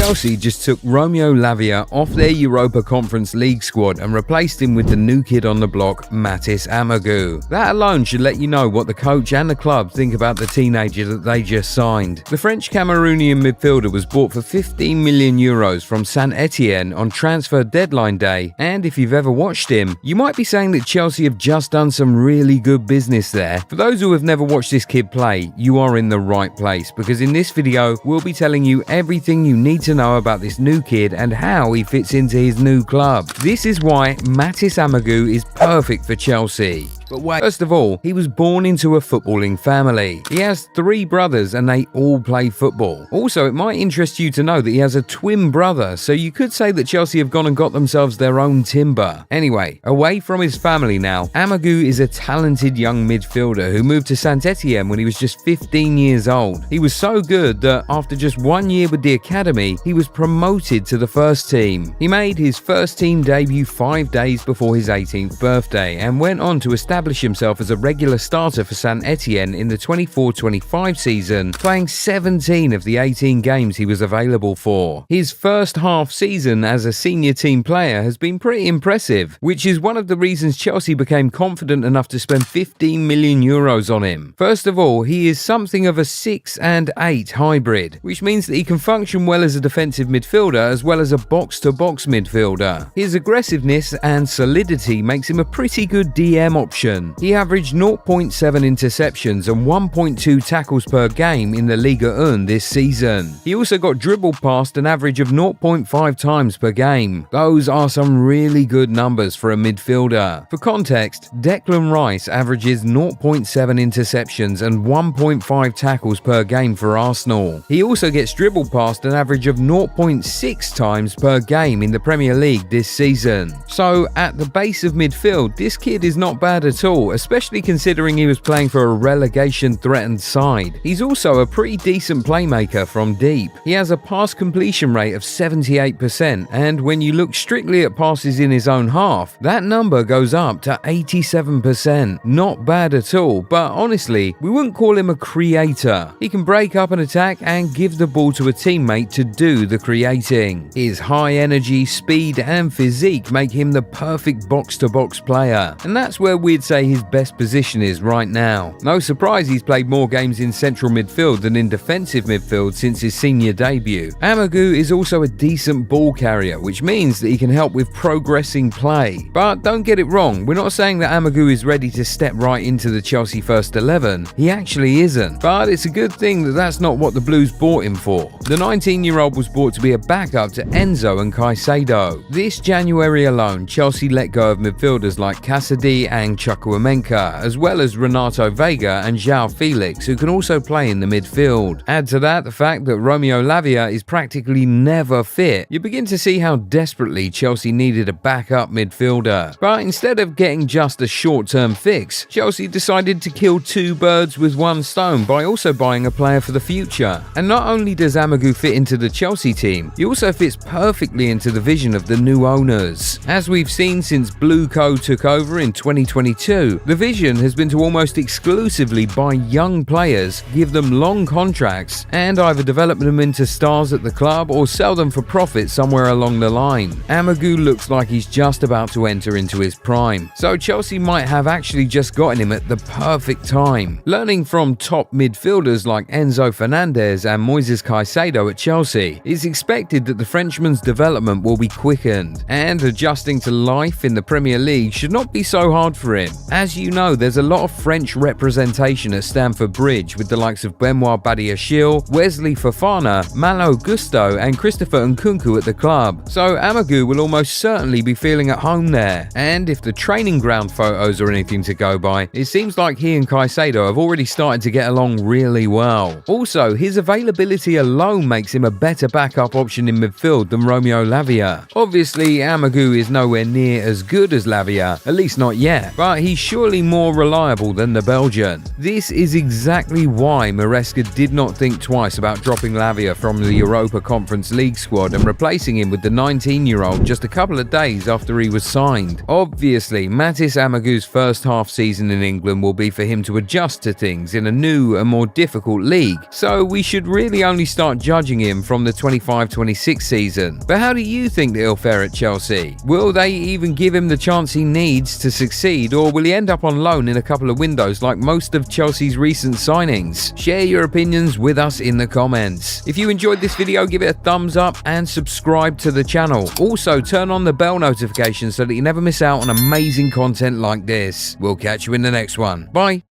Chelsea just took Romeo Lavia off their Europa Conference League squad and replaced him with the new kid on the block, Mathis Amougou. That alone should let you know what the coach and the club think about the teenager that they just signed. The French Cameroonian midfielder was bought for 15 million euros from Saint Etienne on transfer deadline day, and if you've ever watched him, you might be saying that Chelsea have just done some really good business there. For those who have never watched this kid play, you are in the right place, because in this video, we'll be telling you everything you need to know about this new kid and how he fits into his new club. This is why Mathis Amougou is perfect for Chelsea. But wait, first of all, he was born into a footballing family. He has 3 brothers and they all play football. Also, it might interest you to know that he has a twin brother, so you could say that Chelsea have gone and got themselves their own Timber. Anyway, away from his family now, Amougou is a talented young midfielder who moved to Saint Etienne when he was just 15 years old. He was so good that after just 1 year with the academy, he was promoted to the first team. He made his first team debut 5 days before his 18th birthday and went on to establish himself as a regular starter for Saint Etienne in the 24-25 season, playing 17 of the 18 games he was available for. His first half season as a senior team player has been pretty impressive, which is one of the reasons Chelsea became confident enough to spend 15 million euros on him. First of all, he is something of a 6 and 8 hybrid, which means that he can function well as a defensive midfielder as well as a box-to-box midfielder. His aggressiveness and solidity makes him a pretty good DM option. He averaged 0.7 interceptions and 1.2 tackles per game in the Liga 1 this season. He also got dribbled past an average of 0.5 times per game. Those are some really good numbers for a midfielder. For context, Declan Rice averages 0.7 interceptions and 1.5 tackles per game for Arsenal. He also gets dribbled past an average of 0.6 times per game in the Premier League this season. So, at the base of midfield, this kid is not bad at all, especially considering he was playing for a relegation-threatened side. He's also a pretty decent playmaker from deep. He has a pass completion rate of 78%, and when you look strictly at passes in his own half, that number goes up to 87%. Not bad at all, but honestly, we wouldn't call him a creator. He can break up an attack and give the ball to a teammate to do the creating. His high energy, speed, and physique make him the perfect box-to-box player, and that's where we'd say his best position is right now. No surprise he's played more games in central midfield than in defensive midfield since his senior debut. Amougou is also a decent ball carrier, which means that he can help with progressing play. But don't get it wrong, we're not saying that Amougou is ready to step right into the Chelsea first 11. He actually isn't. But it's a good thing that that's not what the Blues bought him for. The 19-year-old was bought to be a backup to Enzo and Caicedo. This January alone, Chelsea let go of midfielders like Cassidy and Chukwuemeka, as well as Renato Vega and João Felix, who can also play in the midfield. Add to that the fact that Romeo Lavia is practically never fit. You begin to see how desperately Chelsea needed a backup midfielder. But instead of getting just a short-term fix, Chelsea decided to kill 2 birds with 1 stone by also buying a player for the future. And not only does Amougou fit into the Chelsea team, he also fits perfectly into the vision of the new owners. As we've seen since Blue Co took over in 2022, the vision has been to almost exclusively buy young players, give them long contracts, and either develop them into stars at the club or sell them for profit somewhere along the line. Amougou looks like he's just about to enter into his prime, so Chelsea might have actually just gotten him at the perfect time. Learning from top midfielders like Enzo Fernandez and Moises Caicedo at Chelsea, it's expected that the Frenchman's development will be quickened, and adjusting to life in the Premier League should not be so hard for him. As you know, there's a lot of French representation at Stamford Bridge with the likes of Benoit Badiashile, Wesley Fofana, Malo Gusto and Christopher Nkunku at the club. So Amougou will almost certainly be feeling at home there. And if the training ground photos are anything to go by, it seems like he and Caicedo have already started to get along really well. Also, his availability alone makes him a better backup option in midfield than Romeo Lavia. Obviously, Amougou is nowhere near as good as Lavia, at least not yet, but he's surely more reliable than the Belgian. This is exactly why Maresca did not think twice about dropping Lavia from the Europa Conference League squad and replacing him with the 19-year-old just a couple of days after he was signed. Obviously, Mathis Amougou's first half season in England will be for him to adjust to things in a new and more difficult league, so we should really only start judging him from the 25-26 season. But how do you think that he'll fare at Chelsea? Will they even give him the chance he needs to succeed, or will he end up on loan in a couple of windows like most of Chelsea's recent signings? Share your opinions with us in the comments. If you enjoyed this video, give it a thumbs up and subscribe to the channel. Also, turn on the bell notification so that you never miss out on amazing content like this. We'll catch you in the next one. Bye.